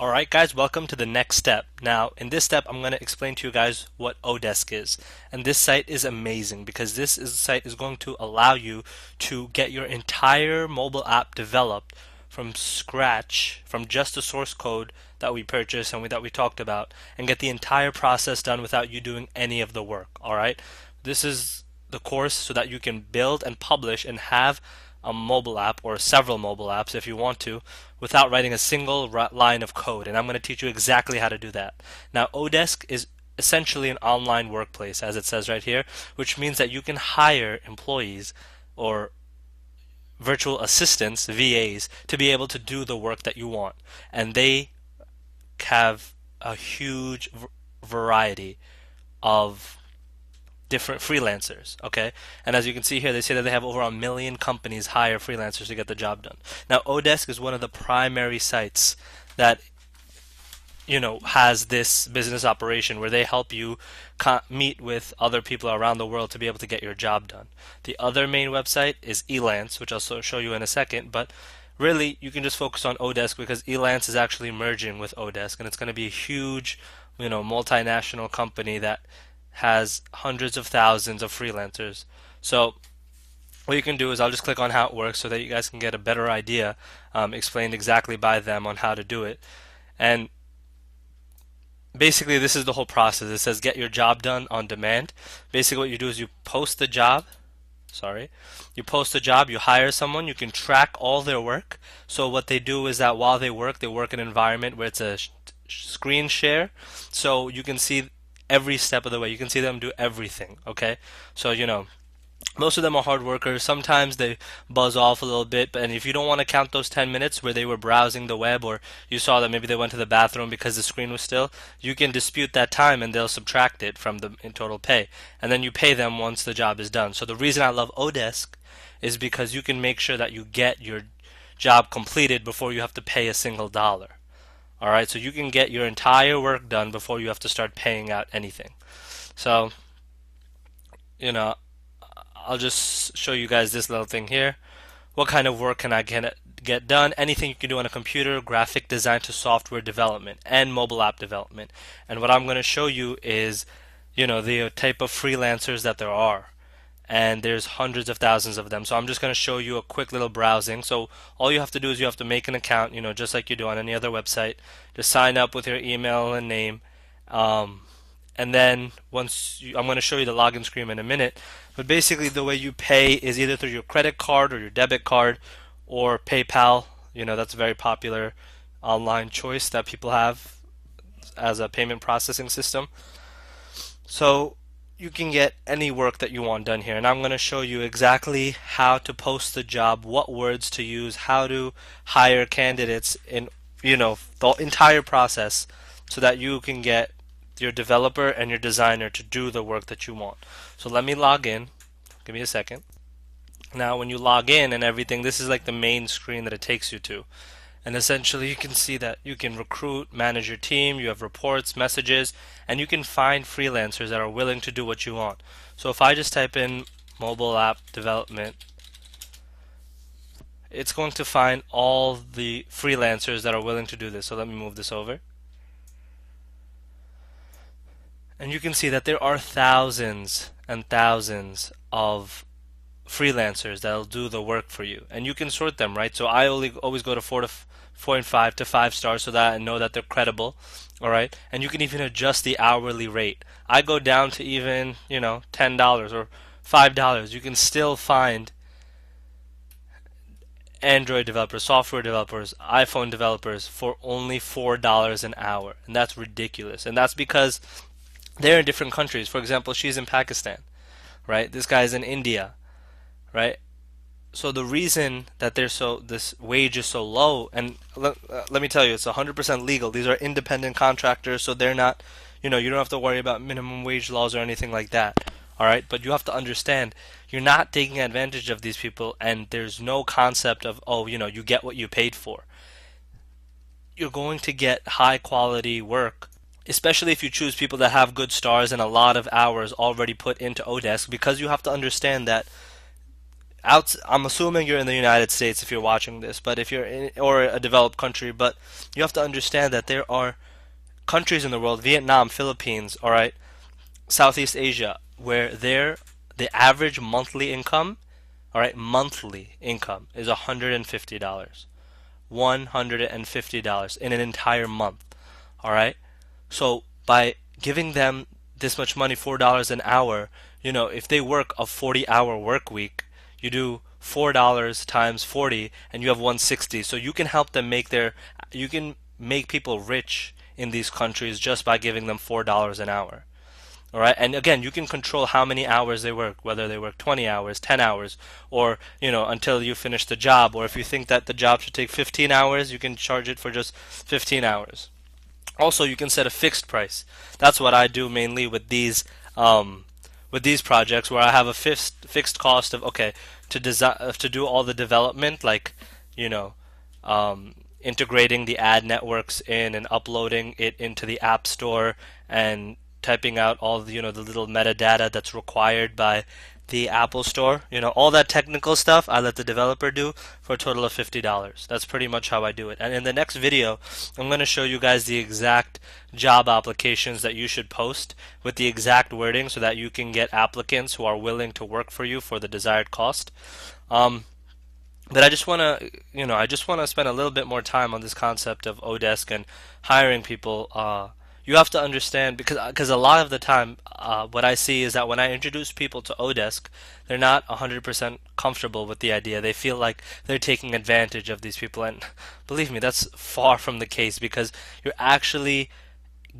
Alright guys, welcome to the next step. Now, in this step, I'm going to explain to you guys what Odesk is. And this site is amazing because site is going to allow you to get your entire mobile app developed from scratch, from just the source code that we purchased and that we talked about, and get the entire process done without you doing any of the work. Alright? This is the course so that you can build and publish and have a mobile app or several mobile apps if you want to without writing a single line of code, and I'm going to teach you exactly how to do that. Now, Odesk is essentially an online workplace, as it says right here, which means that you can hire employees or virtual assistants, VAs, to be able to do the work that you want, and they have a huge variety of different freelancers, okay? And as you can see here, they say that they have over 1 million companies hire freelancers to get the job done. Now, Odesk is one of the primary sites that has this business operation where they help you meet with other people around the world to be able to get your job done. The other main website is Elance, which I'll show you in a second, but really you can just focus on Odesk because Elance is actually merging with Odesk, and it's going to be a huge, multinational company that has hundreds of thousands of freelancers. So what you can do is I'll just click on how it works so that you guys can get a better idea, explained exactly by them on how to do it. And basically this is the whole process. It says get your job done on demand. Basically what you do is you post the job. You post a job, you hire someone, you can track all their work. So what they do is that while they work in an environment where it's a screen share, so you can see every step of the way. You can see them do everything, okay? So, most of them are hard workers. Sometimes they buzz off a little bit, and if you don't want to count those 10 minutes where they were browsing the web or you saw that maybe they went to the bathroom because the screen was still, you can dispute that time and they'll subtract it from the total pay. And then you pay them once the job is done. So the reason I love Odesk is because you can make sure that you get your job completed before you have to pay a single dollar. Alright, so you can get your entire work done before you have to start paying out anything. So, I'll just show you guys this little thing here. What kind of work can I get done? Anything you can do on a computer, graphic design to software development and mobile app development. And what I'm going to show you is, the type of freelancers that there are. And there's hundreds of thousands of them. So I'm just going to show you a quick little browsing. So all you have to do is you have to make an account, just like you do on any other website. Just sign up with your email and name. And then I'm going to show you the login screen in a minute. But basically the way you pay is either through your credit card or your debit card or PayPal. That's a very popular online choice that people have as a payment processing system. So you can get any work that you want done here, and I'm going to show you exactly how to post the job, what words to use, how to hire candidates in the entire process so that you can get your developer and your designer to do the work that you want. So let me log in. Give me a second. Now when you log in and everything, this is like the main screen that it takes you to. And essentially you can see that you can recruit, manage your team, you have reports, messages, and you can find freelancers that are willing to do what you want. So if I just type in mobile app development, it's going to find all the freelancers that are willing to do this. So let me move this over. And you can see that there are thousands and thousands of freelancers that'll do the work for you, and you can sort them, right? So I always go to 4.5 to 5 stars so that I know that they're credible. All right, and you can even adjust the hourly rate. I go down to even $10 or $5. You can still find Android developers, software developers, iPhone developers for only $4 an hour, and that's ridiculous. And that's because they're in different countries. For example, she's in Pakistan, right? This guy's in India, right? So the reason that this wage is so low, and let me tell you, it's 100% legal. These are independent contractors, so they're not, you don't have to worry about minimum wage laws or anything like that. All right, but you have to understand, you're not taking advantage of these people, and there's no concept of, you get what you paid for. You're going to get high quality work, especially if you choose people that have good stars and a lot of hours already put into Odesk, because you have to understand that I'm assuming you're in the United States if you're watching this, but if you're in, or a developed country, but you have to understand that there are countries in the world, Vietnam, Philippines, all right, Southeast Asia, where the average monthly income, all right, monthly income is $150. $150 in an entire month. All right? So by giving them this much money, $4 an hour, if they work a 40-hour work week, you do $4 times 40 and you have 160. So you can help them you can make people rich in these countries just by giving them $4 an hour. All right, and again, you can control how many hours they work, whether they work 20 hours, 10 hours, or until you finish the job. Or if you think that the job should take 15 hours, you can charge it for just 15 hours. Also, you can set a fixed price. That's what I do mainly with these projects, where I have a fixed cost of, okay, to do all the development, like you know integrating the ad networks in and uploading it into the App Store and typing out all the little metadata that's required by the Apple Store. All that technical stuff I let the developer do for a total of $50. That's pretty much how I do it. And in the next video, I'm going to show you guys the exact job applications that you should post with the exact wording so that you can get applicants who are willing to work for you for the desired cost. But I just want to spend a little bit more time on this concept of Odesk and hiring people. You have to understand, because a lot of the time, what I see is that when I introduce people to Odesk, they're not 100% comfortable with the idea. They feel like they're taking advantage of these people, and believe me, that's far from the case, because you're actually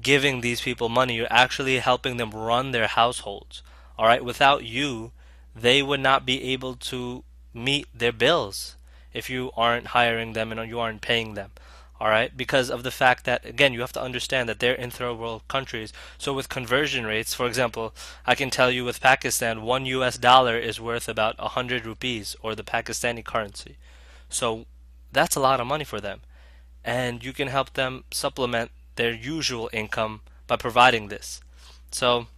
giving these people money. You're actually helping them run their households. All right, without you, they would not be able to meet their bills if you aren't hiring them and you aren't paying them. All right, because of the fact that, again, you have to understand that they're in third world countries. So with conversion rates, for example, I can tell you with Pakistan, $1 is worth about 100 rupees, or the Pakistani currency. So that's a lot of money for them, and you can help them supplement their usual income by providing this. So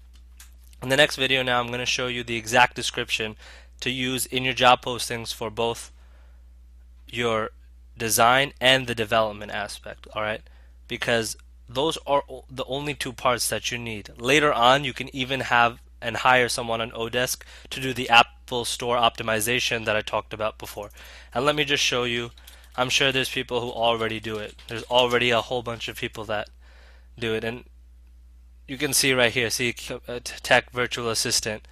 in the next video now, I'm going to show you the exact description to use in your job postings for both your design and the development aspect, all right? Because those are the only two parts that you need. Later on, you can even have and hire someone on Odesk to do the Apple Store optimization that I talked about before. And let me just show you. I'm sure there's people who already do it. There's already a whole bunch of people that do it, and you can see right here, see Tech Virtual Assistant.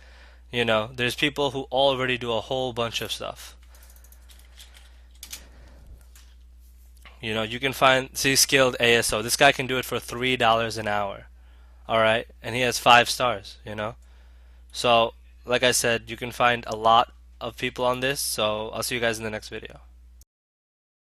There's people who already do a whole bunch of stuff. You can see Skilled ASO. This guy can do it for $3 an hour. All right, and he has 5 stars. So like I said, you can find a lot of people on this. So I'll see you guys in the next video.